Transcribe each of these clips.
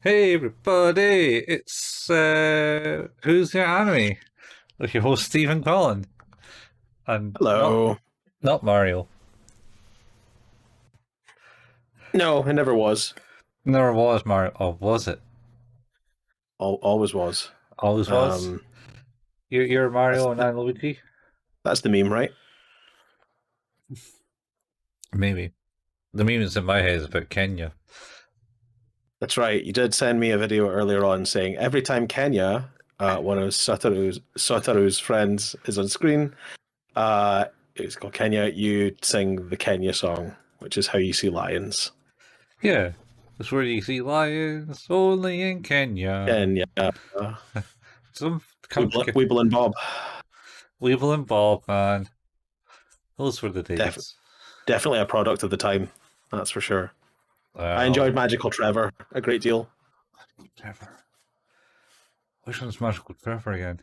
Hey everybody, it's Who's Your Anime? With your host Stephen Collin. And not Hello. not Mario. No, it never was. Never was Mario. Oh, was it? Always was. Always was? Um, You're that's Mario and I'm Luigi? that's the meme, right? Maybe. The meme is in my head is about Kenya. That's right. You did send me a video earlier on saying every time Kenya, one of Satoru's friends, is on screen, it's called Kenya. You sing the Kenya song, which is how you see lions. Yeah. That's where you see lions only in Kenya. Kenya, Some country Weeble and Bob, Weevil and Bob, man. Those were the Def- days. definitely a product of the time. That's for sure. I Wow. enjoyed Magical Trevor a great deal. Trevor. Which one's Magical Trevor again?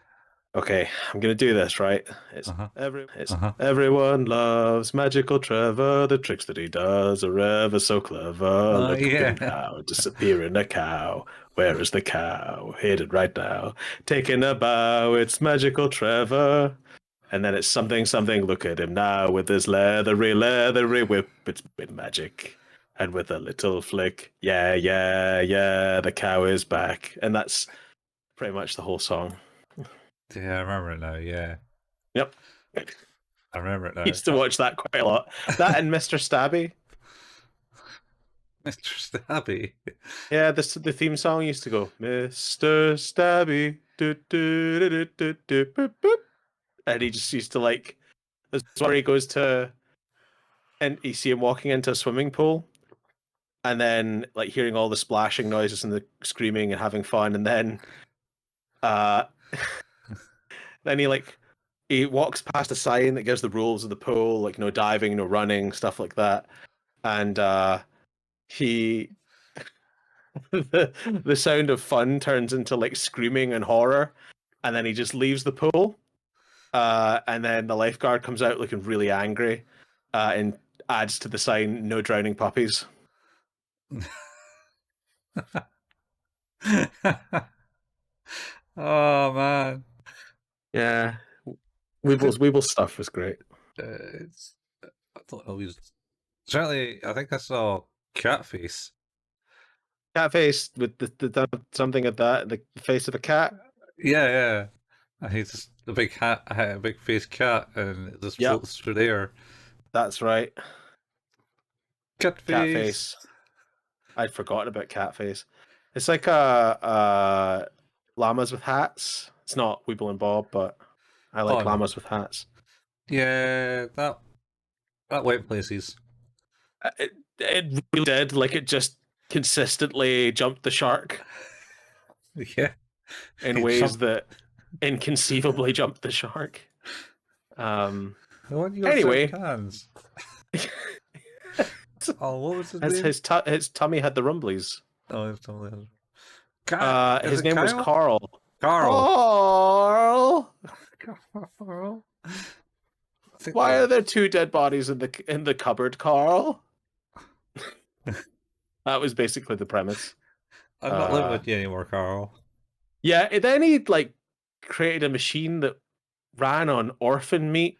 Okay, I'm gonna do this, right? Uh-huh. It's Uh-huh. everyone loves Magical Trevor. The tricks that he does are ever so clever. Oh, Look at him yeah. now, disappearing a cow. Where is the cow? Hidden right now. Taking a bow. It's Magical Trevor. And then it's something something. Look at him now with his leathery whip. It's been magic. And with a little flick, yeah, yeah, yeah, the cow is back. And that's pretty much the whole song. Yeah, I remember it now. Yeah, Yep. I remember it now. Used to watch that quite a lot. That and Mr. Stabby. Mr. Stabby. Yeah, the theme song used to go Mr. Stabby, do, do, do, do, do, do, boop, boop. And he just used to like. There's one where he goes to, and you see him walking into a swimming pool, and then like hearing all the splashing noises and the screaming and having fun, and uh, then he walks past a sign that gives the rules of the pool, like no diving, no running, stuff like that, and he the sound of fun turns into like screaming and horror, and then he just leaves the pool. And then the lifeguard comes out looking really angry, and adds to the sign "No drowning puppies." Oh man, Yeah, Weeble's stuff was great. it's I don't know. Certainly, I think I saw Catface. Cat face with something of that, the face of a cat. Yeah, yeah. And he's just a big hat, a big face cat, and it just Yep, floats through the air. that's right. Cat Catface. face. I'd forgotten about cat face. It's like llamas with hats. It's not Weeble and Bob, but I Oh like no. llamas with hats. Yeah, that went places. It really did. Like it just consistently jumped the shark Yeah. in He ways jumped. that inconceivably jumped the shark. What you got certain Anyway, cans? Oh, what was his his name? his tummy had the rumblies. Oh, it's totally is His it name was Kyle? Carl. Carl. Carl. Carl. I think Why are there two dead bodies in the cupboard, Carl? That was basically the premise. I'm not living with you anymore, Carl. Yeah, and then he like created a machine that ran on orphan meat.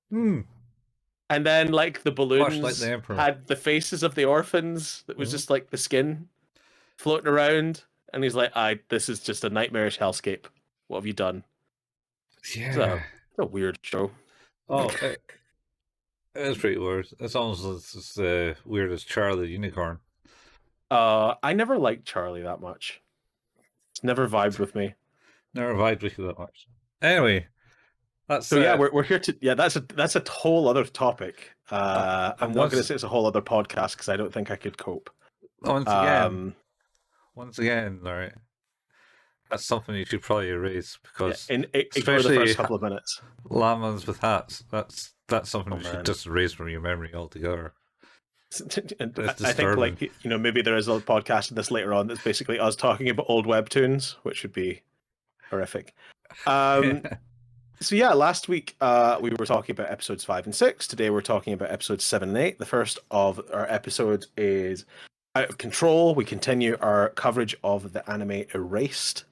Hmm. And then, like, the Much like balloons the Emperor. had the faces of the orphans that was Mhm. just like the skin floating around. And he's like, this is just a nightmarish hellscape. What have you done? Yeah. It's a weird show. Oh, it is pretty weird. It's almost as weird as Charlie the Unicorn. I never liked Charlie that much. It's never vibed with me. Never vibed with you that much. Anyway, that's So yeah, we're here to that's a whole other topic. I'm and not going to say it's a whole other podcast because I don't think I could cope. once again, Larry, that's something you should probably erase because ignore the especially first couple of minutes. llamas with hats. That's something you man. should just erase from your memory altogether. And It's I think, disturbing. like, maybe there is a podcast of this later on that's basically us talking about old webtoons, which would be horrific. So yeah, last week we were talking about episodes 5 and 6. Today we're talking about episodes 7 and 8. The first of our episodes is out of control. We continue our coverage of the anime Erased.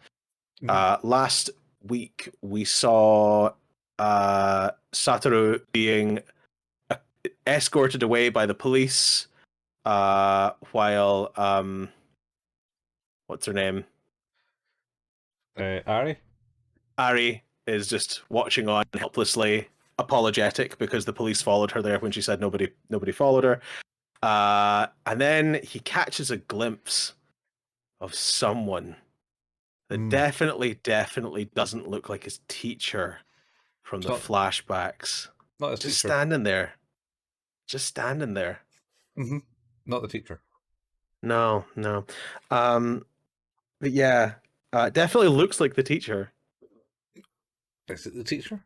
Last week we saw Satoru being escorted away by the police while what's her name? Ari? Ari is just watching on helplessly, apologetic because the police followed her there when she said nobody followed her. And then he catches a glimpse of someone that definitely doesn't look like his teacher from the flashbacks. Not his Just teacher. standing there. Just standing there. Mm-hmm. Not the teacher. No. But yeah, definitely looks like the teacher. Is it the teacher?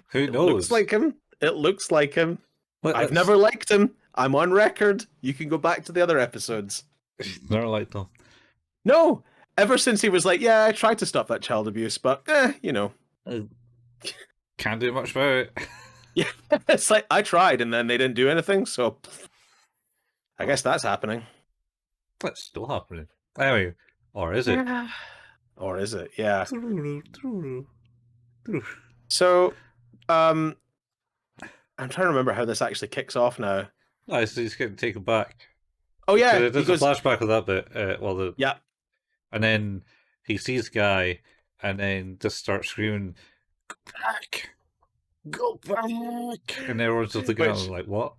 Who It knows? looks like him. It looks like him. Well, I've never liked him. I'm on record. You can go back to the other episodes. Never liked him. No, ever since he was like, yeah, I tried to stop that child abuse, but you know. Can't do much about it. Yeah, it's like I tried and then they didn't do anything, so I guess that's happening. That's still happening. Anyway, or is it? Or is it? Yeah. So, I'm trying to remember how this actually kicks off now. No, so he's getting taken back. Oh yeah, So there's a flashback of that bit. Yeah. And then he sees Guy, and then just starts screaming, "Go back! Go back!" And everyone's just looking at him like, "What?"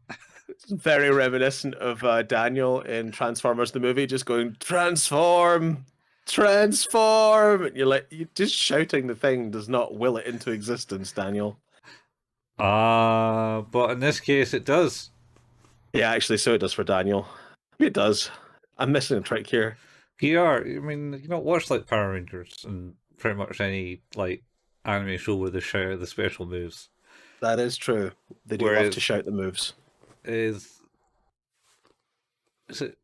It's very reminiscent of Daniel in Transformers the movie, just going transform. And you're like, you just shouting the thing does not will it into existence, Daniel. But in this case, it does. Yeah, actually, so it does for Daniel. It does. I'm missing a trick here. I mean, you don't watch like Power Rangers and pretty much any like anime show where they shout the special moves. That is true. They do love to shout the moves. Is it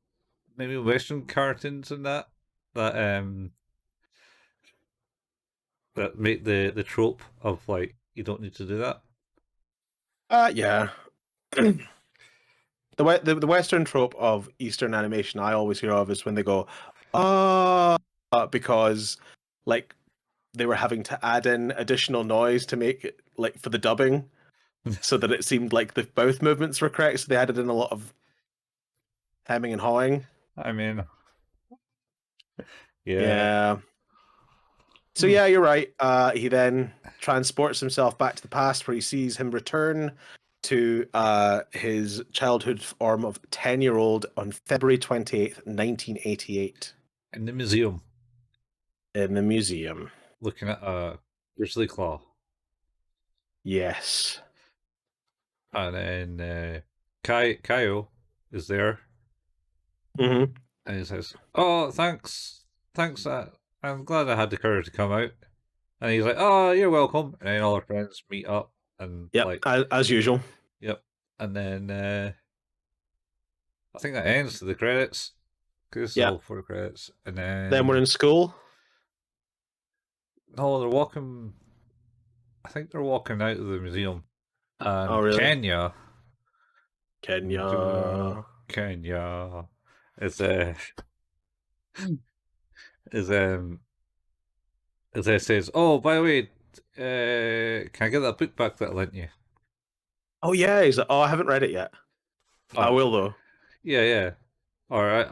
maybe Western cartoons and that make the trope of like you don't need to do that? Yeah. The Western trope of Eastern animation I always hear of is when they go, because like they were having to add in additional noise to make it like for the dubbing, so that it seemed like the both movements were correct. So they added in a lot of hemming and hawing. I mean, yeah. So yeah, you're right. He then transports himself back to the past, where he sees him return to his childhood form of 10-year-old on February 28th, 1988. In the museum. In the museum. Looking at a grizzly claw. Yes. And then Kayo is there. Mm-hmm. And he says, "Oh, thanks. I'm glad I had the courage to come out." And he's like, "Oh, you're welcome." And then all our friends meet up and as usual. Yep. And then I think that ends to the credits. Because all 4 credits. And then we're in school. No, they're walking. I think they're walking out of the museum. And really? Kenya is says, "Oh, by the way, can I get that book back that I lent you?" Oh yeah, he's like, "Oh, I haven't read it yet. I will though." Yeah. All right.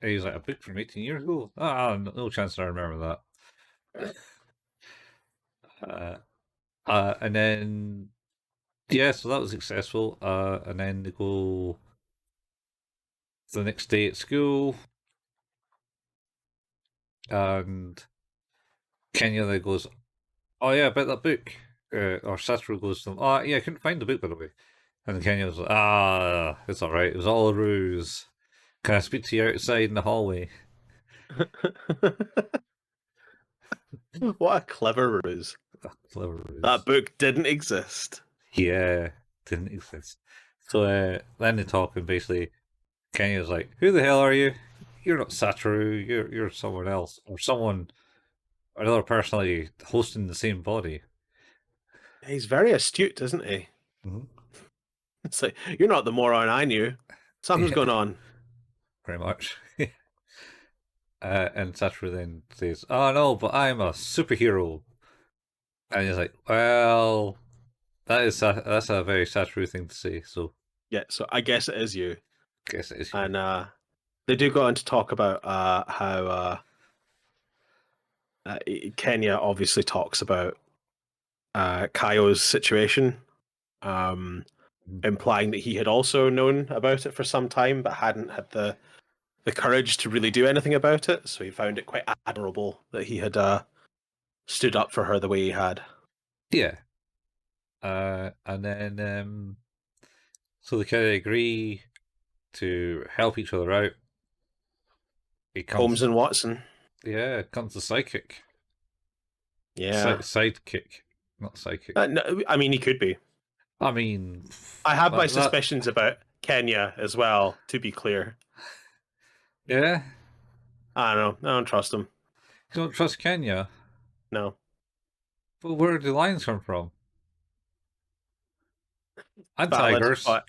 He's like, "A book from 18 years ago? No chance I remember that." And then so that was successful. And then they go the next day at school, and Kenya then goes, "Oh yeah, about that book." Or Satoru goes to them, "Oh yeah, I couldn't find the book, by the way." And Kenya was like, "It's all right. It was all a ruse. Can I speak to you outside in the hallway?" What a clever ruse. That book didn't exist. Yeah, didn't exist. So then they talk, and basically Kenya's like, "Who the hell are you? You're not Satoru. You're someone else, or another personality hosting the same body." He's very astute, isn't he? Mm-hmm. It's like, you're not the moron I knew. Something's going on. pretty much. And Satoru then says, "Oh no, but I'm a superhero," and he's like, "Well, that's a very Satoru thing to say." So Yeah, so I guess it is you. I guess it is you. And they do go on to talk about how Kenya obviously talks about Kayo's situation, um, implying that he had also known about it for some time, but hadn't had the courage to really do anything about it. So he found it quite admirable that he had stood up for her the way he had. Yeah. And then so they kind of agree to help each other out. He Holmes comes, and Watson. comes the psychic, Yeah. sidekick, not psychic. No, I mean, he could be. I mean, I have my that suspicions about Kenya as well, to be clear. yeah. I don't know. I don't trust him. You don't trust Kenya, No. but where do the lions come from? And Valid, tigers, but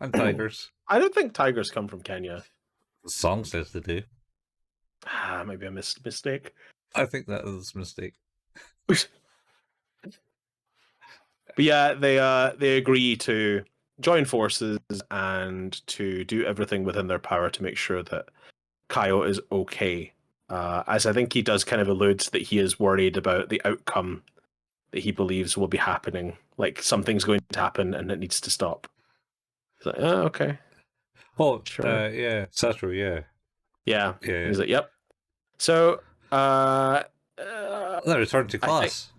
and tigers. I don't think tigers come from Kenya. The song says they do. Maybe a mistake. I think that is a mistake. But yeah, they agree to join forces and to do everything within their power to make sure that Kayo is okay. As I think he does kind of alludes that he is worried about the outcome that he believes will be happening. Like something's going to happen and it needs to stop. He's like, oh, okay. Oh, Sure. yeah, Satoru, yeah. Yeah. Yeah. He's like, yep. So They return to class.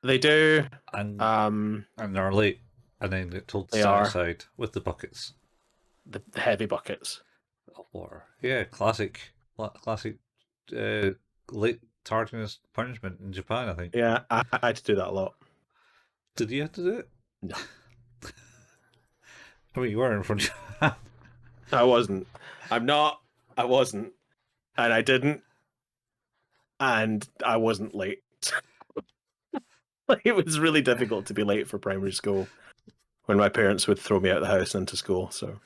They do. And Um, and they're late, and then get told to They stand are. aside with the buckets the heavy buckets. of water. Yeah, classic, classic, late tardiness punishment in Japan. I think. Yeah, I had to do that a lot. Did you have to do it? No, I mean, you were in front of Japan. I wasn't. I'm not. I wasn't, and I didn't, and I wasn't late. Like, it was really difficult to be late for primary school when my parents would throw me out of the house and into school. So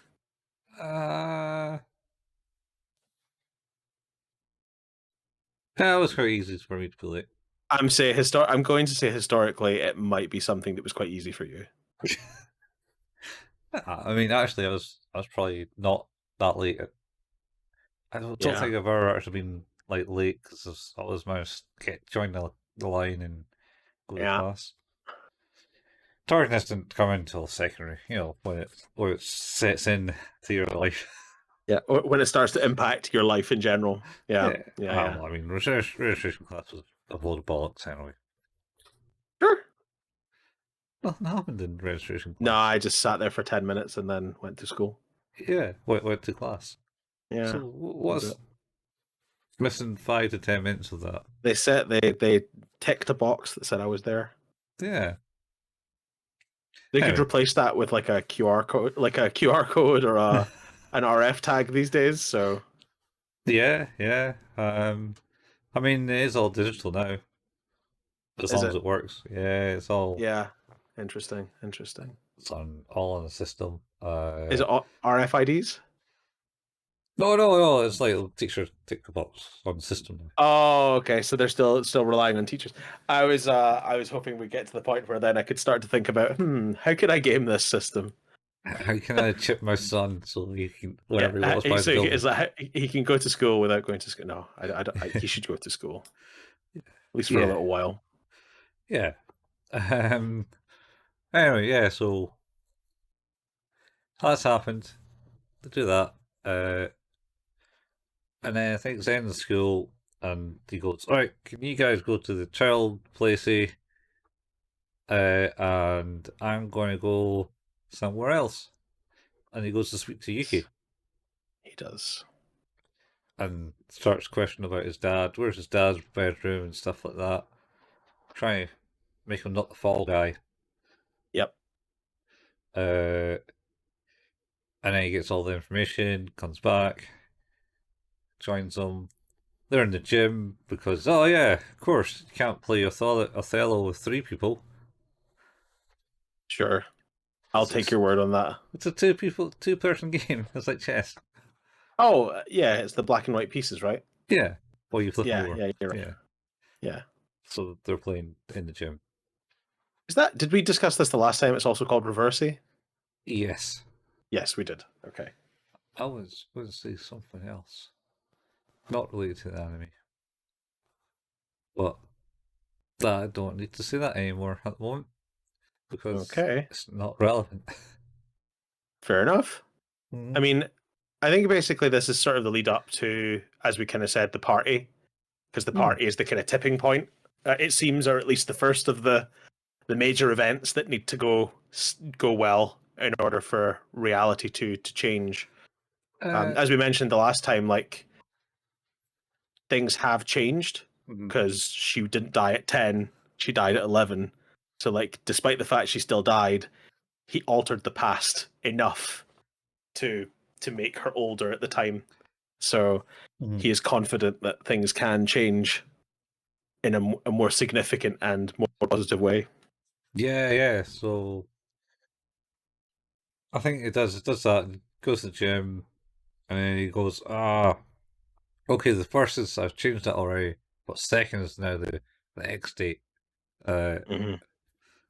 Yeah, it was quite easy for me to be late. I'm going to say historically, it might be something that was quite easy for you. I mean, actually, I was probably not that late. I don't Yeah, think I've ever actually been like late because I always managed to join the line and go to yeah, class. Tardiness didn't come until secondary, you know, when it sets in to your life. yeah. When it starts to impact your life in general. Yeah, yeah. I mean, registration class was a load of bollocks anyway. Sure. Nothing happened in registration class. No, I just sat there for 10 minutes and then went to school. Yeah, went to class. Yeah. So what's missing 5 to 10 minutes of that? They ticked a box that said I was there. Yeah. They could Anyway. replace that with like a QR code or an RF tag these days. So Yeah. I mean, it is all digital now. As long as it works. Yeah, it's all. Yeah, interesting. It's all on the system. Is it RFIDs? No. It's like teacher tick the box on the system now. Oh, okay. So they're still relying on teachers. I was hoping we'd get to the point where then I could start to think about, how could I game this system? How can I chip my son so he can whenever he walks by the So building? is that he can go to school without going to school? No, he should go to school at least for a little while. Yeah. Anyway, yeah. So that's happened. They do that. And then I think it's the end of school, and he goes, "All right, can you guys go to the child placey? And I'm going to go somewhere else." And he goes to speak to Yuki. He does. And starts questioning about his dad. Where's his dad's bedroom and stuff like that. Trying to make him not the fall guy. Yep. And then he gets all the information, comes back, joins them. They're in the gym because, oh yeah, of course, you can't play Othello with 3 people. Sure. I'll take your word on that. It's a 2 person game. It's like chess. Oh, yeah, it's the black and white pieces, right? Yeah. Well, you flip them Yeah, over. yeah, you're right. Yeah. Yeah. So they're playing in the gym. Did we discuss this the last time? It's also called Reversey? Yes. Yes, we did. Okay. I was going to say something else. Not related to the anime. But I don't need to say that anymore at the moment because Okay. it's not relevant. Fair enough. I Mhm. mean, I think basically this is sort of the lead up to, as we kind of said, the party, because the Mm. party is the kind of tipping point. It seems, or at least the first of the major events that need to go well in order for reality to change. Uh, As we mentioned the last time, like things have changed mhm. because she didn't die at 10, she died at 11. So, like, despite the fact she still died, he altered the past enough to to make her older at the time. So Mhm. he is confident that things can change in a more significant and more positive way. Yeah, yeah. So I think it does. It does that. It goes to the gym, and then he goes, okay. The first is I've changed that already, but second is now the X date, uh, Mm-hmm.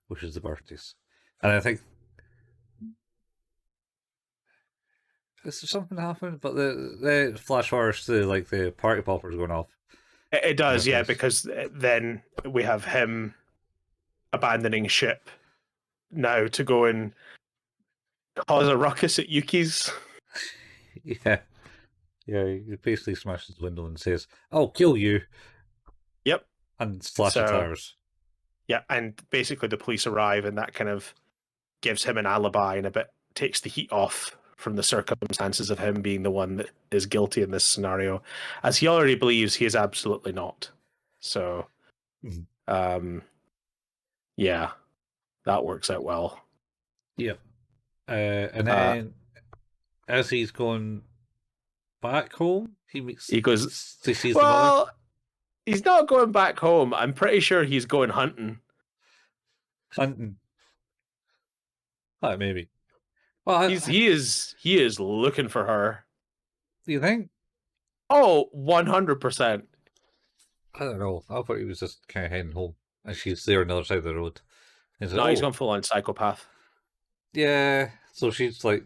which is the birthdays. And I think is there something happened, but the flash forwards to like the party poppers going off. It And does, it yeah, goes, because then we have him abandoning ship now to go and cause a ruckus at Yuki's. yeah, yeah. He basically smashes the window and says, "I'll kill you," Yep. and slash the So tires. yeah, and basically the police arrive, and that kind of gives him an alibi and a bit takes the heat off from the circumstances of him being the one that is guilty in this scenario, as he already believes he is absolutely not. So, Mhm. um, yeah, that works out well. Yep. And Uh, then as he's going back home, he goes, he sees the mother well, he's not going back home. I'm pretty sure he's going hunting. hunting. Maybe. Well, He is looking for her. do you think? Oh, 100%. I don't know. I thought he was just kind of heading home, and she's there on the other side of the road. And he's like, No, he's "Oh, gone full on psychopath. yeah." So she's like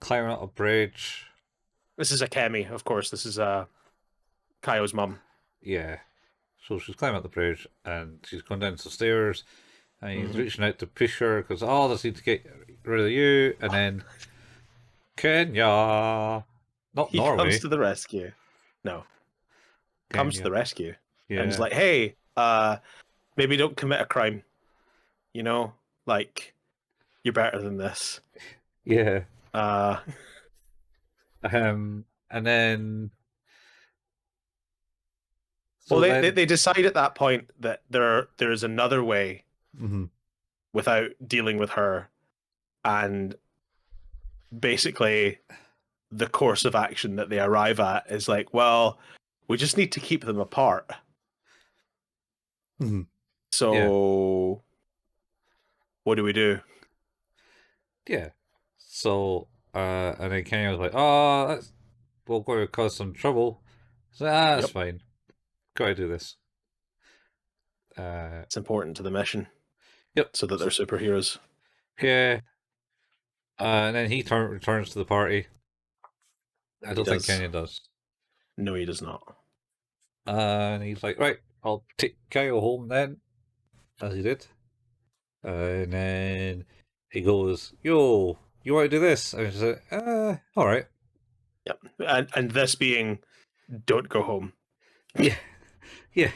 climbing up a bridge. This is Akemi, of course. This is Kayo's mum. Yeah. So she's climbing up the bridge, and she's going down the stairs, and he's Mm-hmm. reaching out to push her because I need to get rid of you, and then Kenya, not He comes Norway, to the rescue. No, comes to Kenya. the rescue and is Yeah, like, "Hey, maybe don't commit a crime. You know, like you're better than this." yeah. Uh, And then well, so they then, decide at that point that there is another way mhm, without dealing with her, and basically the course of action that they arrive at is like, well, we just need to keep them apart. mhm, yeah, So what do we do? yeah. So and then Kenya was like, "Oh, that's we're going to cause some trouble." So that's Yep, fine. Gotta do this. Uh, it's important to the mission yep. so that they're So superheroes. yeah, and then he returns to the party. I He don't think does. Kenya does. No, he does not. And he's like, right, I'll take Kayo home then, as he did. And then he goes, yo, you want to do this? And she's like, all right. Yep. And this being don't go home. Yeah, yeah,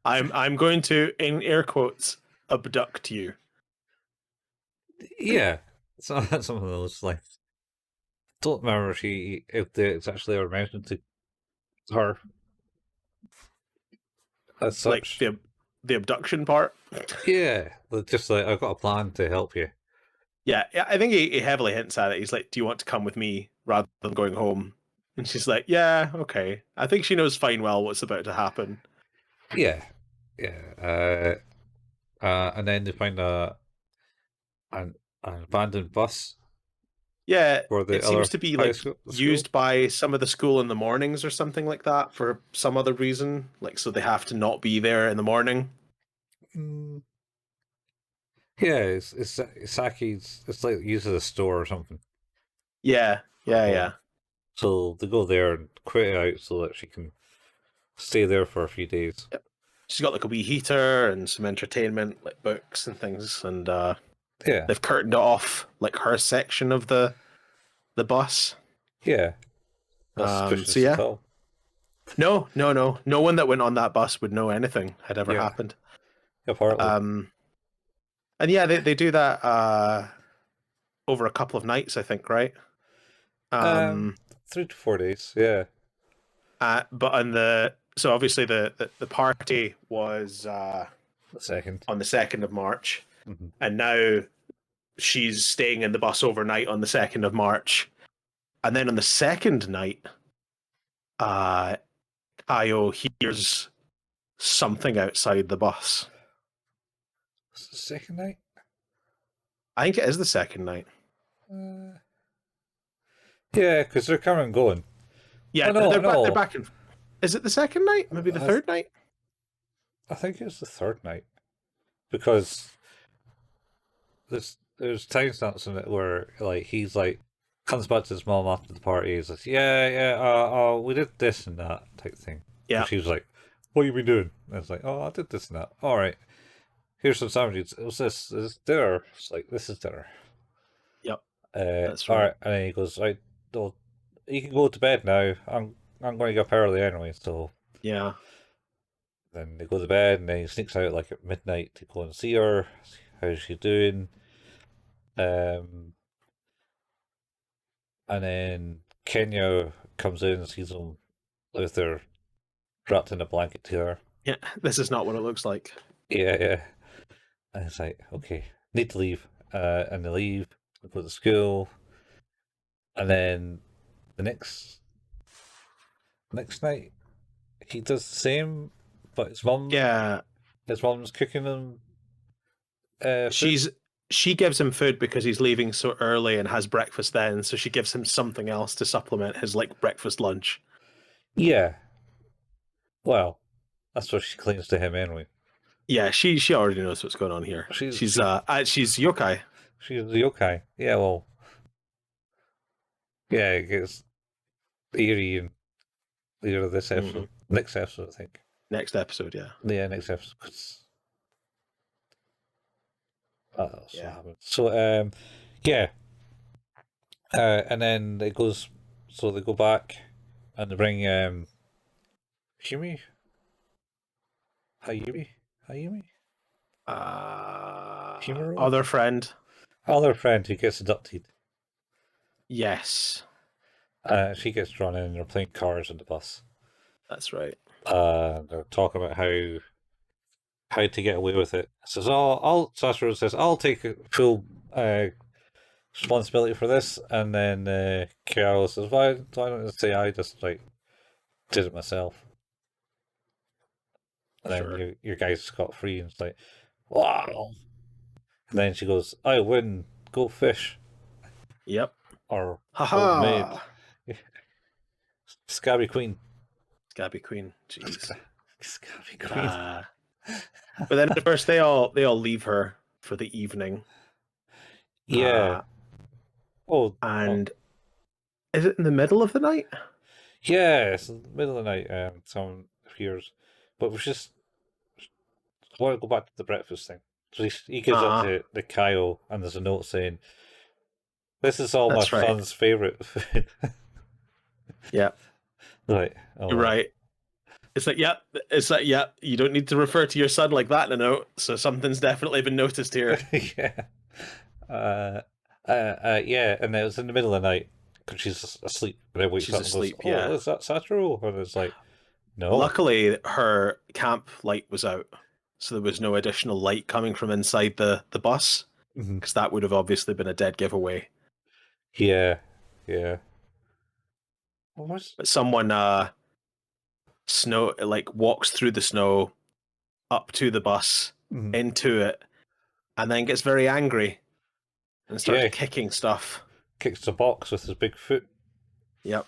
I'm going to, in air quotes, abduct you. yeah. So that's some of those, like, don't remember if it's actually ever mentioned to her as Like such. the abduction part. Yeah, but just like, I've got a plan to help you. Yeah, I think he heavily hints at it. He's like, "Do you want to come with me rather than going home?" And she's like, "Yeah, okay." I think she knows fine well what's about to happen. Yeah, yeah. And then they find an abandoned bus Yeah, for the it seems other to be high like school. The school. used by some of the school in the mornings or something like that for some other reason. Like, so they have to not be there in the morning. Mm. Yeah, it's Saki's. It's like used as a store or something. Yeah, yeah, yeah. So they go there and quit it out so that she can stay there for a few days. Yep. She's got like a wee heater and some entertainment, like books and things, and Yeah, they've curtained it off like her section of the bus. yeah, not So suspicious at yeah, all. no, no, no, no one that went on that bus would know anything had ever Yeah, happened. apparently. Um, and yeah, they do that over a couple of nights, I think, right? Um, Um, 3 to 4 days. Yeah, but on so obviously the party was the second. on the 2nd of March, Mm-hmm. and now she's staying in the bus overnight on the 2nd of March, and then on the second night, uh, Kayo hears something outside the bus. Was it the second night? I think it is the second night. Uh, yeah, because they're coming and going. Yeah, Oh no, they're no. back in. Is it the second night? Maybe the I, third night? I think it's the third night because there's timestamps in it where like he's like comes back to his mom after the party. He's like, yeah, yeah, we did this and that type thing. Yeah. And she was like, what you been doing? And it's like, oh, I did this and that. All right, here's some sandwiches. It was this. This dinner. It's like this is dinner. Yep. Uh, That's all right. right, and then he goes, right, well, you can go to bed now. I'm going to get up early anyway. So Yeah. then they go to bed, and then he sneaks out like at midnight to go and see her. How's she doing? Um, and then Kenya comes in and sees them with their wrapped in a blanket together. Yeah. This is not what it looks like. Yeah, yeah. And it's like, okay, need to leave. And they leave, they go to school, and then the next night he does the same, but Yeah. his mom's cooking him food. She gives him food because he's leaving so early and has breakfast then, so she gives him something else to supplement his like breakfast lunch. Yeah, well, that's what she claims to him anyway. Yeah, she already knows what's going on here. She's She's she's she's yokai. she's the yokai. Yeah, well, yeah, it gets eerie and later this episode, next episode, I think. Next episode, yeah. Yeah, next episode. 'Cause that's what Yeah. happened. So, yeah, and then it goes. So they go back, and they bring Himi, Hayumi, Himuro, Other friend. other friend who gets adopted. Yes, She gets drawn in, and they're playing cars on the bus. that's right. They're talking about how to get away with it. Says, "I'll." Satoru says, "I'll take full responsibility for this," and then Kayo says, "Why don't you say I just like did it myself?" And then Sure. your guy's scot free, and it's like, wow. And then she goes, "I win. Go fish Yep. or old maid, Haha. Scabby Queen, Scabby Queen. Jeez. Scabby Queen." But then at first they all leave her for the evening. Yeah. And is it in the middle of the night? Yeah, it's in the middle of the night. Someone appears, but we just want to go back to the breakfast thing. So he gives up to the Kayo, and there's a note saying, "This is all That's my right. son's favorite food." Yeah. Right. Oh, You're right. It's like, yep. It's like, yep. You don't need to refer to your son like that in a note. So something's definitely been noticed here. Yeah. Yeah, and it was in the middle of the night because she's asleep. But then wakes She's up and asleep, goes, "Oh, yeah. is that Satoru?" And it's like, no. Luckily, her camp light was out, so there was no additional light coming from inside the bus, Mhm. because that would have obviously been a dead giveaway. Yeah, yeah. What was? But someone walks through the snow up to the bus, Mhm. into it, and then gets very angry and starts Yeah. kicking stuff. kicks the box with his big foot, Yep.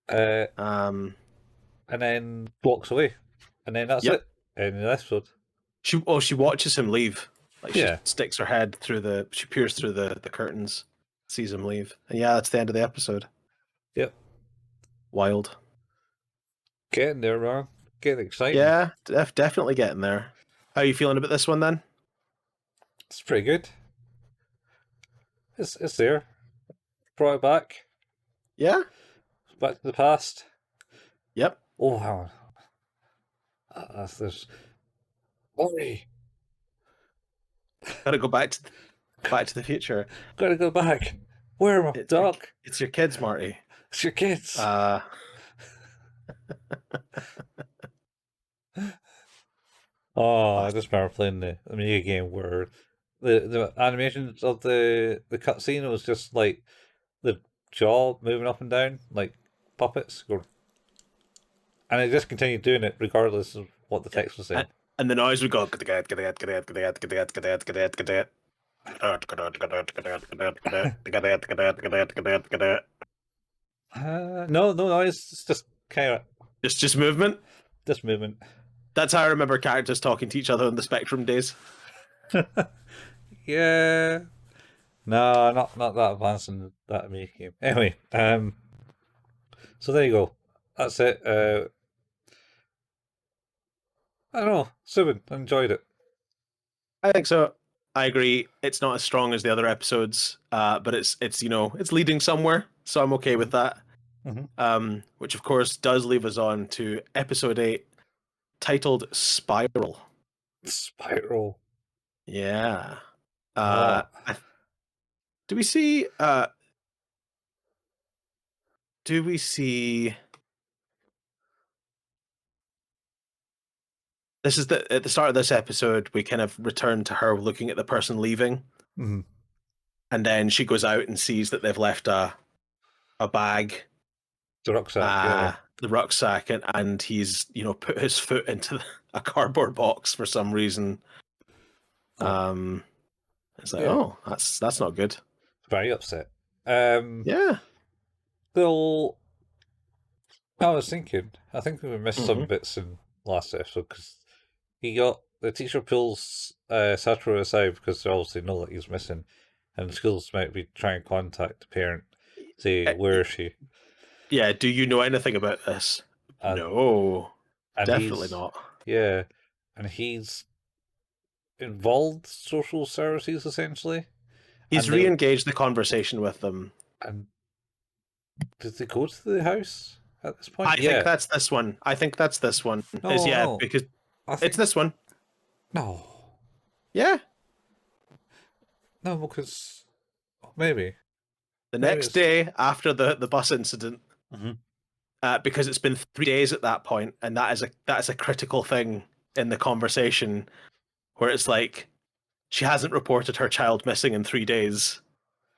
uh, Um. and then walks away, and then that's Yep. it. End of the episode. She watches him leave. Like she Yeah. sticks her head through she peers through the curtains, sees him leave, and yeah, that's the end of the episode. Yep. Wild. Getting there, man. Getting exciting. Yeah, definitely getting there. How are you feeling about this one then? It's pretty good. It's there. Brought it back. Yeah. Back to the past. Yep. Oh, hang on. There's Ori. Got to go back to the future. Gotta go back. Where am I, Doc? It's your kids, Marty. It's your kids. I just remember playing the mini game where the animations of the cutscene was just like the jaw moving up and down like puppets, and it just continued doing it regardless of what the text was saying. And the noise would go. No, it's just kind of Just movement. this movement. That's how I remember characters talking to each other in the Spectrum days. Yeah. No, not that advanced in that mini game. Anyway, so there you go. That's it. I don't know. Subin, enjoyed it. I think so. I agree. It's not as strong as the other episodes, but it's it's leading somewhere, so I'm okay with that. Which of course does leave us on to episode 8, titled Spiral. Spiral. Yeah. Oh. Do we see? Do we see? This is at the start of this episode. We kind of return to her looking at the person leaving, and then she goes out and sees that they've left a bag, The rucksack. the rucksack, and he's put his foot into a cardboard box for some reason. It's like, oh, that's not good. Very upset. Yeah. Though I was thinking, I think we missed some bits in last episode because the teacher pulls Satoru aside because they obviously know that he's missing, and the schools might be trying to contact the parent, say where is she? Yeah. Do you know anything about this? No, definitely not. Yeah, and he's involved social services essentially. He's re-engaged the conversation with them. And did they go to the house at this point? I think that's this one. No. Because it's this one. No. Yeah. No, because maybe the next day after the bus incident, because it's been 3 days at that point, and that is a critical thing in the conversation, where it's like she hasn't reported her child missing in 3 days.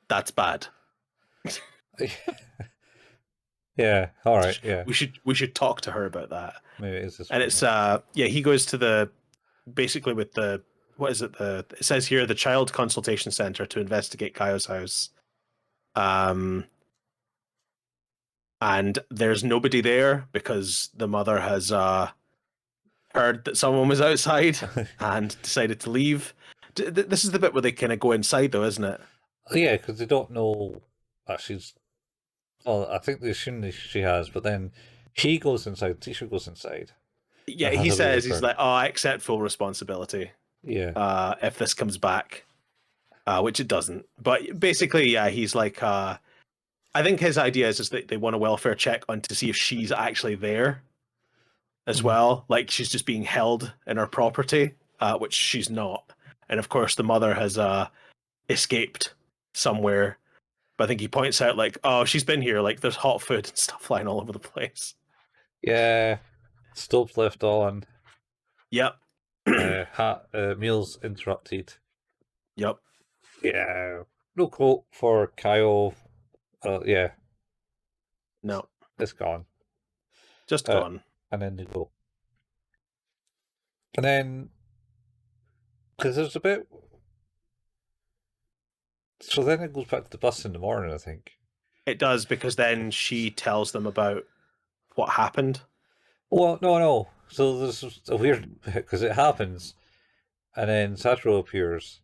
That's bad. Yeah. All right. Yeah. We should talk to her about that. Maybe it is this. And it's he goes to basically with what is it? It says here the Child Consultation Center to investigate Kayo's house. And there's nobody there because the mother has heard that someone was outside and decided to leave. This is the bit where they kind of go inside, though, isn't it? Yeah, because they don't know that she's. Well, I think they assume she has, but then he goes inside. Teacher goes inside. Yeah, he says he's like, "Oh, I accept full responsibility." Yeah. If this comes back, which it doesn't. But basically, yeah, he's like, I think his idea is that they want a welfare check on to see if she's actually there as well. Like she's just being held in her property, which she's not. And of course, the mother has escaped somewhere. But I think he points out, like, oh, she's been here. Like, there's hot food and stuff flying all over the place. Yeah. Stove's left on. Yep. Meals interrupted. Yep. Yeah. No quote for Kayo. Yeah. No. It's gone. Just gone. And then they go. And then, because there's a bit. So then it goes back to the bus in the morning, I think. It does, because then she tells them about what happened. Well, no, no. So there's a weird bit because it happens, and then Satoru appears,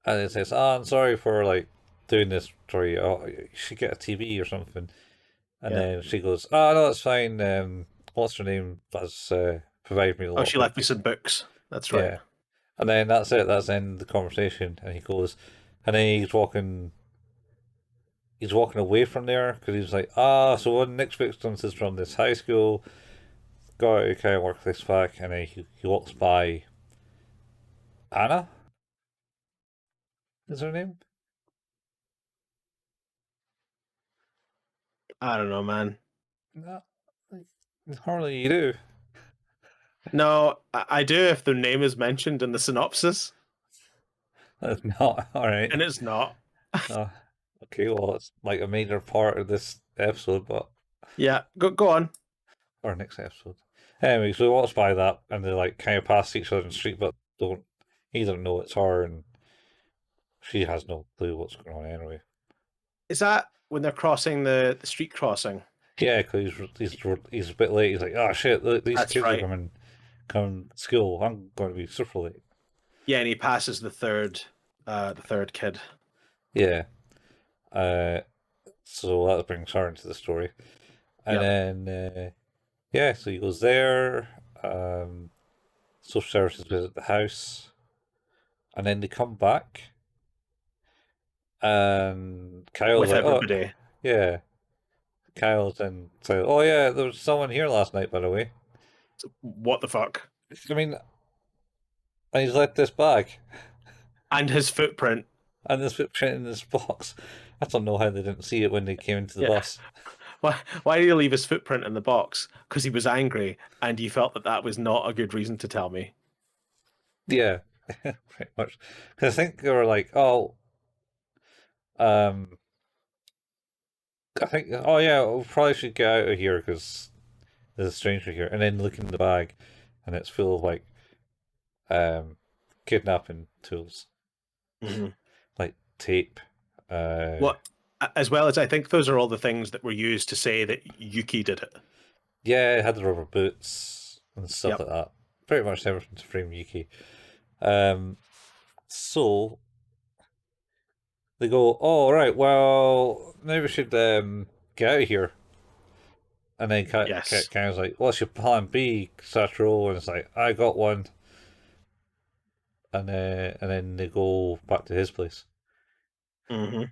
and it says, "Oh, I'm sorry for like doing this for you. Oh, you should get a TV or something." And Yeah. then she goes, "Oh no, it's fine. What's her name? That's provided me a Oh, lot of she left me books." some books. That's right. Yeah, and then that's it. That's the end of the conversation. And he goes, and then he's walking away from there because he's like, "Ah, so one next victims is from this high school. Got to kind of work this back." And then he walks by Anna. Is her name? I don't know, man. No, hardly you do. No, I do if their name is mentioned in the synopsis, That's not all right. and it's not. Uh, okay, well, it's like a major part of this episode, but Yeah, go on. or next episode. Anyway, so he walks by that, and they like kind of pass each other in the street, but don't either know it's her, and she has no clue what's going on anyway. Is that when they're crossing the street crossing? Yeah, because he's a bit late. He's like, "Oh shit, these That's kids are right. coming to school. I'm going to be super late." Yeah, and he passes the third kid. Yeah. Uh, so that brings her into the story, and Yep. then yeah, so he goes there. Social services visit the house, and then they come back, and Kyle's With like, "Oh, everybody. yeah." Kyle's then says, "Oh yeah, there was someone here last night, by the way." What the fuck? I mean, and he's left this bag And his footprint. and this footprint in this box. I don't know how they didn't see it when they came into the Yeah. bus. Why did he leave his footprint in the box? Because he was angry, and you felt that that was not a good reason to tell me. Yeah, pretty much. Because I think they were like, "Oh, um, I think, oh yeah, we probably should get out of here because there's a stranger here." And then look in the bag, and it's full of like um, kidnapping tools, Mm-hmm. like tape. What, as well as I think those are all the things that were used to say that Yuki did it. Yeah, it had the rubber boots and stuff Yep. like that. Pretty much everything to frame Yuki. So they go, "Oh right, well maybe we should get out of here." And then Yes. Karen's like, "What's your plan B, Satoru?" And it's like, "I got one." And then they go back to his place, Mm-hmm.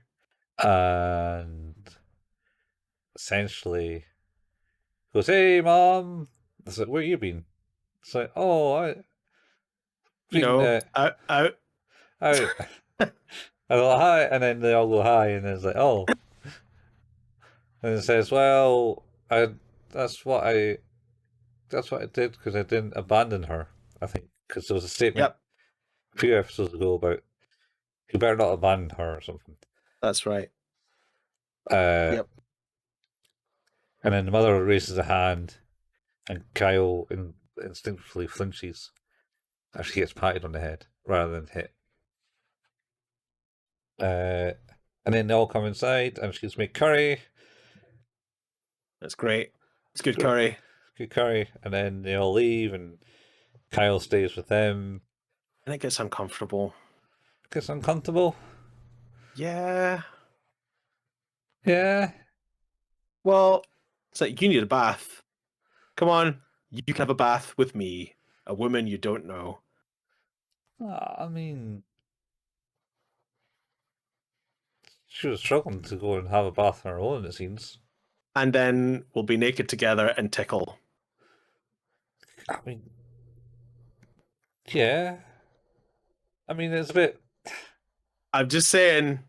and essentially goes, "Hey, mom." I said, "Where you been?" It's like, "Oh, I You been know, out. out." I go, "Hi," and then they all go, "Hi," and it's like, "Oh," and it says, "Well, I that's what I that's what I did because I didn't abandon her." I think because there was a statement Yep, a few episodes ago about you better not abandon her or something. that's right. Uh, Yep. and then the mother raises a hand, and Kyle instinctively flinches as she gets patted on the head rather than hit. Uh, and then they all come inside, and she's made curry, That's great. It's good curry. good curry, and then they all leave, and Kyle stays with them. And it gets uncomfortable. Gets uncomfortable. Yeah. Yeah. Well, it's like, you need a bath. Come on, you can have a bath with me, a woman you don't know. I mean, she was struggling to go and have a bath on her own, it seems. And then we'll be naked together and tickle. I mean, yeah. I mean, it's a bit. I'm just saying,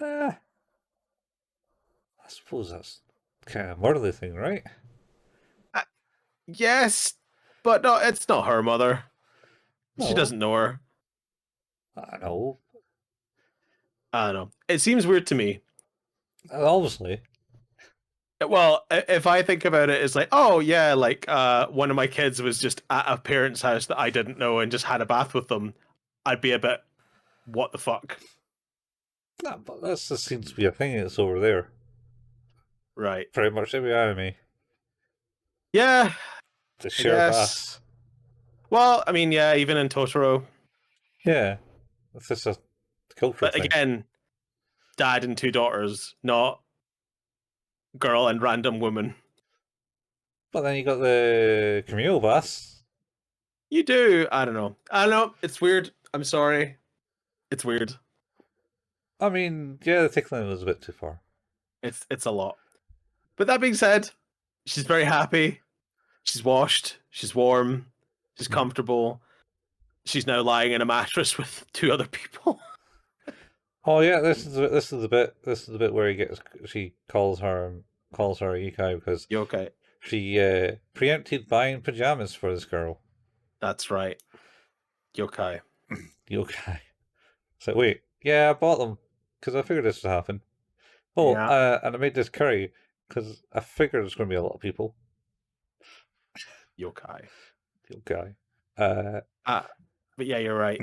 Uh, I suppose that's kind of a motherly thing, right? yes, but no, it's not her mother. She No, doesn't know her. I know. I don't know. It seems weird to me. Obviously, Well, if I think about it, it's like, oh yeah, like one of my kids was just at a parent's house that I didn't know and just had a bath with them. I'd be a bit. what the fuck? Nah, but that just seems to be a thing that's over there. Right. Pretty much every anime. Yeah, The I share guess. bass. Well, I mean, yeah, even in Totoro. Yeah. It's just a cultural But thing. again, dad and two daughters, not girl and random woman. But then you got the communal bass. You do. I don't know. I don't know. It's weird. I'm sorry. It's weird. I mean, yeah, the tickling was a bit too far. It's a lot. But that being said, she's very happy. She's washed. She's warm. She's Mhm. comfortable. She's now lying in a mattress with two other people. Oh yeah, this is the bit where she calls her Ikai because You okay? she preempted buying pajamas for this girl. That's right. Yokai. Yokai. So wait, yeah, I bought them because I figured this would happen. Oh, Yeah. and I made this curry because I figured there's going to be a lot of people. Yokai. Yokai. Uh, Uh, but yeah, you're right.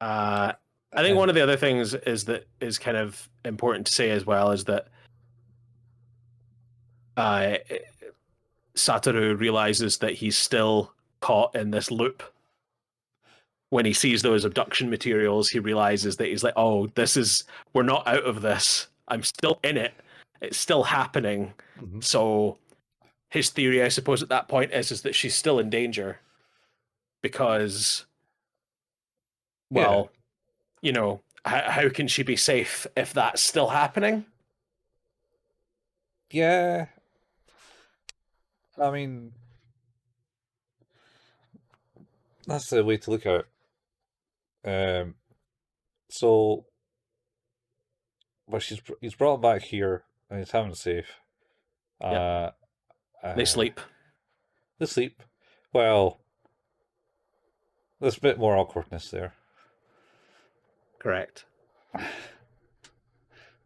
I think one and of the other things is kind of important to say as well is that uh, Satoru realizes that he's still caught in this loop. When he sees those abduction materials, he realizes that he's like, "Oh, we're not out of this. I'm still in it. It's still happening." mhm. So his theory, I suppose, at that point is that she's still in danger because, Yeah, well, how can she be safe if that's still happening? yeah. I mean, that's the way to look at it. So, but he's brought back here and he's having safe. Yep, Uh, they uh, sleep. the sleep. Well, there's a bit more awkwardness there. Correct.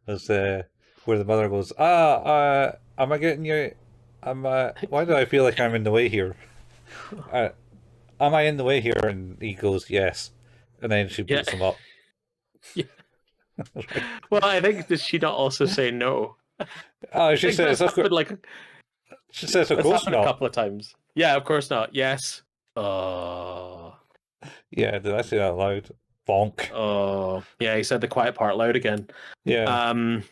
There's where the mother goes, am I getting you? Why do I feel like I'm in the way here? Uh, am I in the way here? And he goes, yes. And then she Yeah. beats him up. Yeah. Like, Well, I think did she not also say no? I oh, she think says, of that's course happened a not. couple of times. Yeah, of course not. Yes. Uh Yeah, did I say that loud? Bonk. oh. Yeah, he said the quiet part loud again. Yeah, Um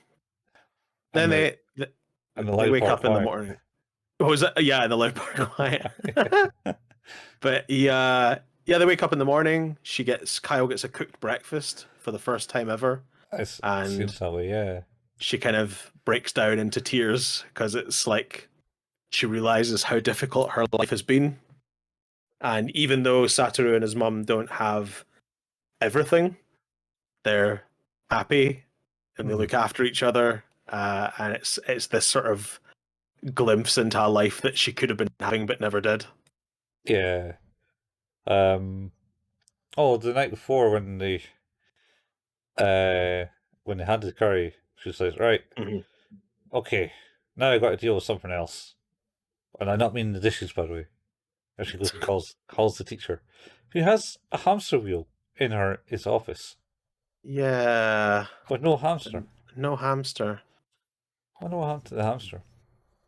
then and the and the they loud wake part up in the quiet. morning. What was that? Yeah, the loud part quiet. But yeah, they wake up in the morning. Kyle gets a cooked breakfast for the first time ever, It and seems that way. Yeah, she kind of breaks down into tears because it's like she realizes how difficult her life has been. And even though Satoru and his mum don't have everything, they're happy and they Mhm. look after each other. And it's this sort of glimpse into a life that she could have been having but never did. Yeah. Um. Oh, the night before uh when they had the curry, she says, "Right, Mhm. okay, now I got to deal with something else." And I not mean the dishes, by the way. And she goes and calls the teacher, who has a hamster wheel in his office, Yeah, but no hamster. no hamster. Why no the hamster?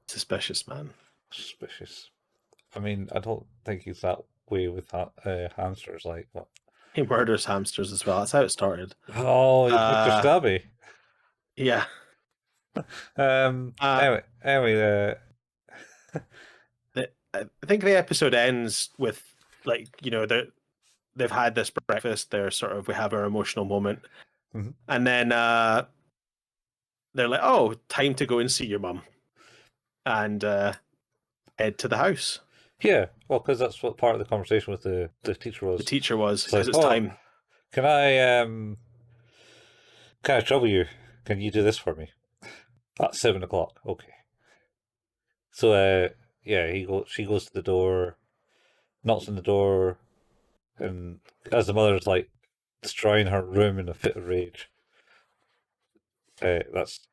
Suspicious, man. Suspicious. I mean, I don't think he's that way with hamsters. Like, what? He murders hamsters as well. That's how it started. Oh, he's Mr. Uh, Stabby. yeah. Uh, Anyway. I think the episode ends with like they've had this breakfast. We have our emotional moment, Mhm. and then they're like, "Oh, time to go and see your mum," and head to the house. Yeah, well, because that's what part of the conversation with the teacher The was. teacher was It's like, because it's oh, time. can I trouble you? Can you do this for me at 7 o'clock? Okay. So yeah, she goes to the door, knocks on the door, and as the mother's like destroying her room in a fit of rage, that's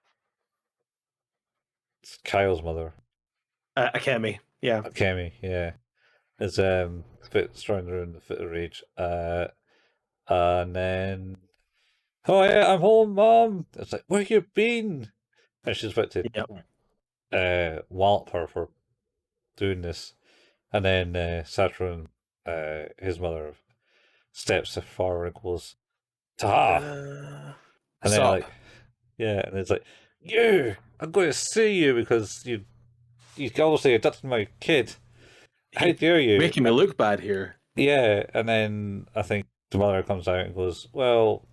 Kyle's mother, Akemi. Yeah. Kemi. Yeah, is destroying the room in a fit of rage. And then oh yeah, I'm home, Mom. It's like, where you been? And she's about to wallop her for doing this. And then Saturn, his mother, steps forward and goes, ta! And then Stop. like, yeah, and it's like, you, I'm going to sue you because you obviously adopted my kid. How dare you? Making me look bad here. Yeah, and then I think the mother comes out and goes, well,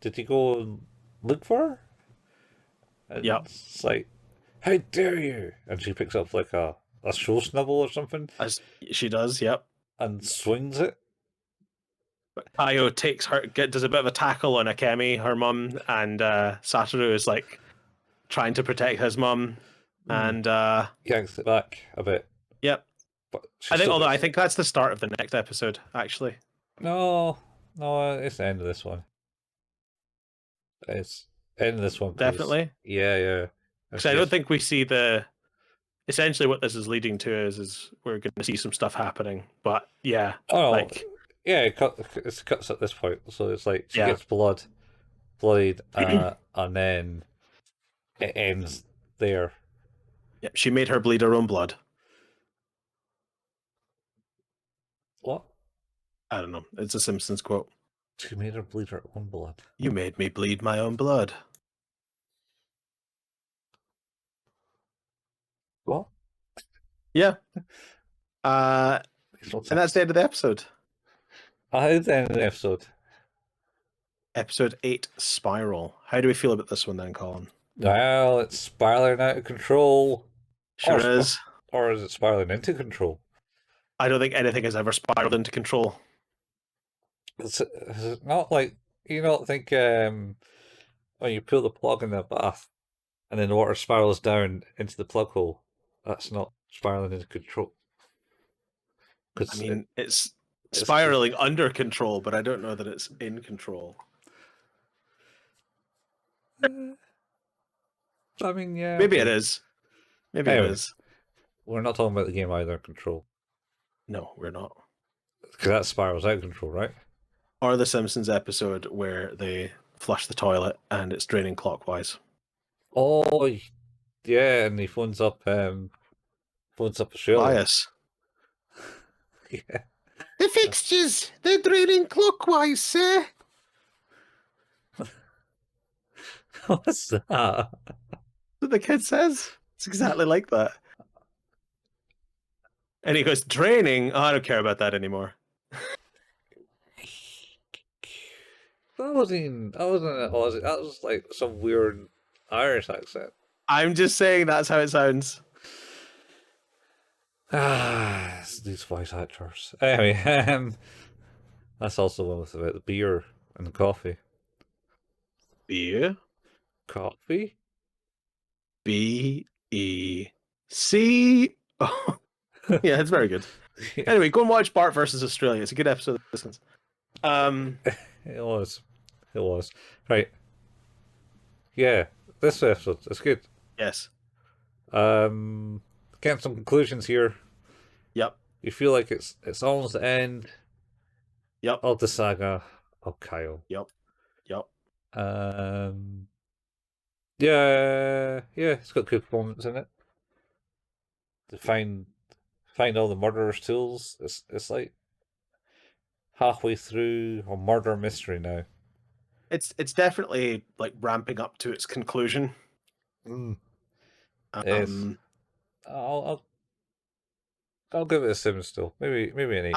did you go and look for her? And Yep. it's like, how dare you? And she picks up like a show snubble or something As she does, yep. and swings it. But Kayo takes her, does a bit of a tackle on Akemi, her mum, and Satoru is like trying to protect his mum, and Yanks it back a bit. yep. But I think, although I think that's the start of the next episode, actually. No, it's the end of this one. It's end of this one, please. Definitely. Yeah. Because I don't think we see the. Essentially, what this is leading to is we're going to see some stuff happening. But yeah, like yeah, it cuts at this point, so it's like she gets bloodied, and then it ends there. Yep, she made her bleed her own blood. What? I don't know. It's a Simpsons quote. She made her bleed her own blood. You made me bleed my own blood. What? Yeah. And that's the end of the episode. It's the end of the episode. Episode 8, Spiral. How do we feel about this one then, Colin? Well, it's spiraling out of control. Sure is. Or is it spiraling into control? I don't think anything has ever spiraled into control. It's not like, you don't think when you pull the plug in the bath and then the water spirals down into the plug hole, that's not spiraling into control. I mean, it's spiraling under control, but I don't know that it's in control. I mean, yeah. Maybe it is. Maybe it is. We're not talking about the game either, Control. No, we're not. Because that spirals out of control, right? Or the Simpsons episode where they flush the toilet and it's draining clockwise. Oh, yeah, and he phones up Australia. Bias. Yeah. The fixtures, they're draining clockwise, sir. What's that? That's what the kid says. It's exactly like that. And he goes, draining? Oh, I don't care about that anymore. That wasn't Aussie. That was like some weird Irish accent. I'm just saying that's how it sounds. These voice actors. Anyway, that's also one with about the beer and the coffee. Beer? Coffee? B-E-C. Oh. Yeah, it's very good. Yeah. Anyway, go and watch Bart versus Australia. It's a good episode of this. It was. Right. Yeah, this episode is good. Yes. Getting some conclusions here. Yep. You feel like it's almost the end. Yep. Of the saga of Kayo. Yep. Yeah, it's got good moments in it. To find all the murderer's tools. It's like halfway through a murder mystery now. It's definitely like ramping up to its conclusion. I'll give it a 7 still. Maybe an 8.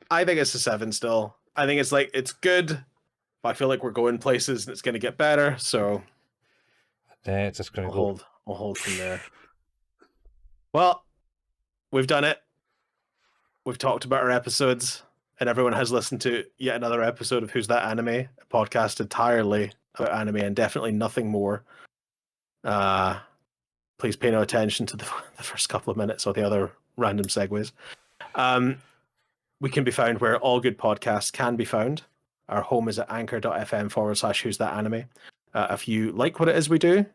I think it's a 7 still. I think it's like it's good, but I feel like we're going places and it's going to get better. So it's just going to go. I'll hold from there. Well, we've done it. We've talked about our episodes, and everyone has listened to yet another episode of Who's That Anime, a podcast entirely about anime and definitely nothing more. Please pay no attention to the first couple of minutes or the other random segues. We can be found where all good podcasts can be found. Our home is at anchor.fm/Who's That Anime. If you like what it is we do,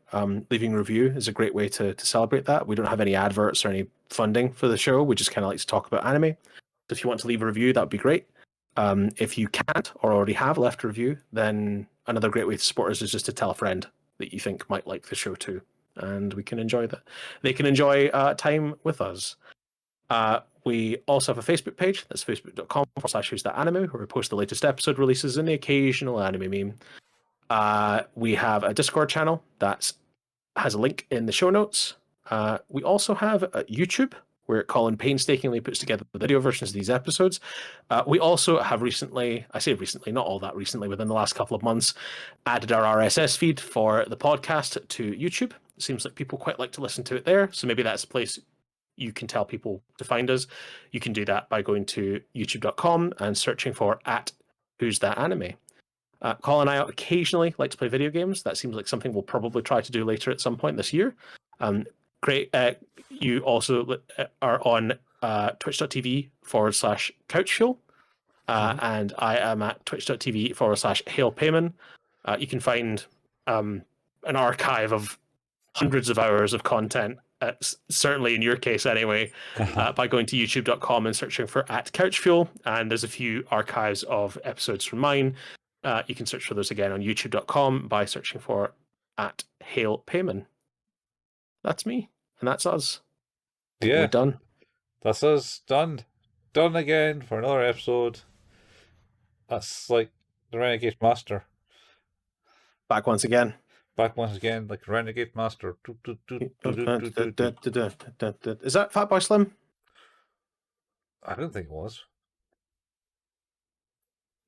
leaving a review is a great way to celebrate that. We don't have any adverts or any funding for the show. We just kind of like to talk about anime. So if you want to leave a review, that would be great. If you can't or already have left a review, then another great way to support us is just to tell a friend that you think might like the show too, and we can enjoy that. They can enjoy time with us. We also have a Facebook page. That's facebook.com/who's that anime, where we post the latest episode releases and the occasional anime meme. We have a Discord channel that has a link in the show notes. We also have a YouTube where Colin painstakingly puts together the video versions of these episodes. We also have recently, I say recently, not all that recently, within the last couple of months, added our RSS feed for the podcast to YouTube. It seems like people quite like to listen to it there, so maybe that's a place you can tell people to find us. You can do that by going to youtube.com and searching for @who's that anime. Colin and I occasionally like to play video games. That seems like something we'll probably try to do later at some point this year. Great. You also are on twitch.tv/couchfuel. And I am at twitch.tv/hailpayman. You can find an archive of hundreds of hours of content, certainly in your case anyway, by going to youtube.com and searching for @couchfuel. And there's a few archives of episodes from mine. You can search for those again on youtube.com by searching for @hailpayman. That's me, and that's us. Yeah. We're done. That's us. Done. Done again for another episode. That's like the Renegade Master. Back once again. Back once again, like the Renegade Master. Is that Fatboy Slim? I don't think it was.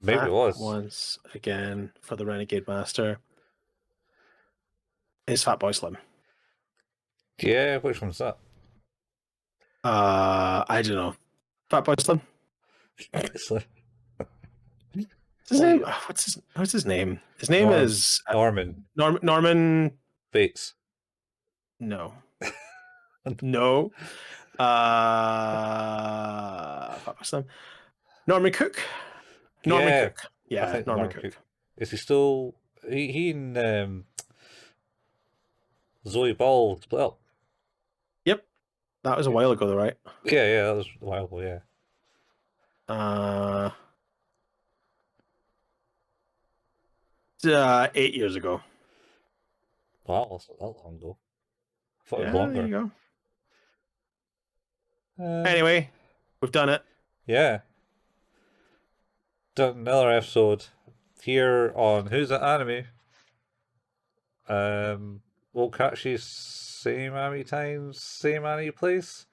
Maybe it was. Once again for the Renegade Master is Fatboy Slim. Yeah, which one's that? I don't know. Fatboy Slim. Obviously. His name? What's his name? His name is Norman. Norman Bates. No. No. Fatboy Slim. Norman Cook. Norman Cook. Yeah, Norman Cook. Is he still? He and Zoe Ball split up. Yep, that was a while ago, though, right? Yeah, that was a while ago. Yeah. 8 years ago. Wow, that's not that long ago. I thought it was Yeah, longer. there you go. Anyway, we've done it. Yeah. Done another episode here on Who's That Anime. We'll catch you same anime times, same anime place.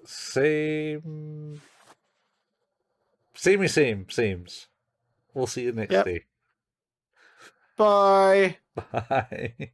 Same. Sames. We'll see you next day. Bye. Bye.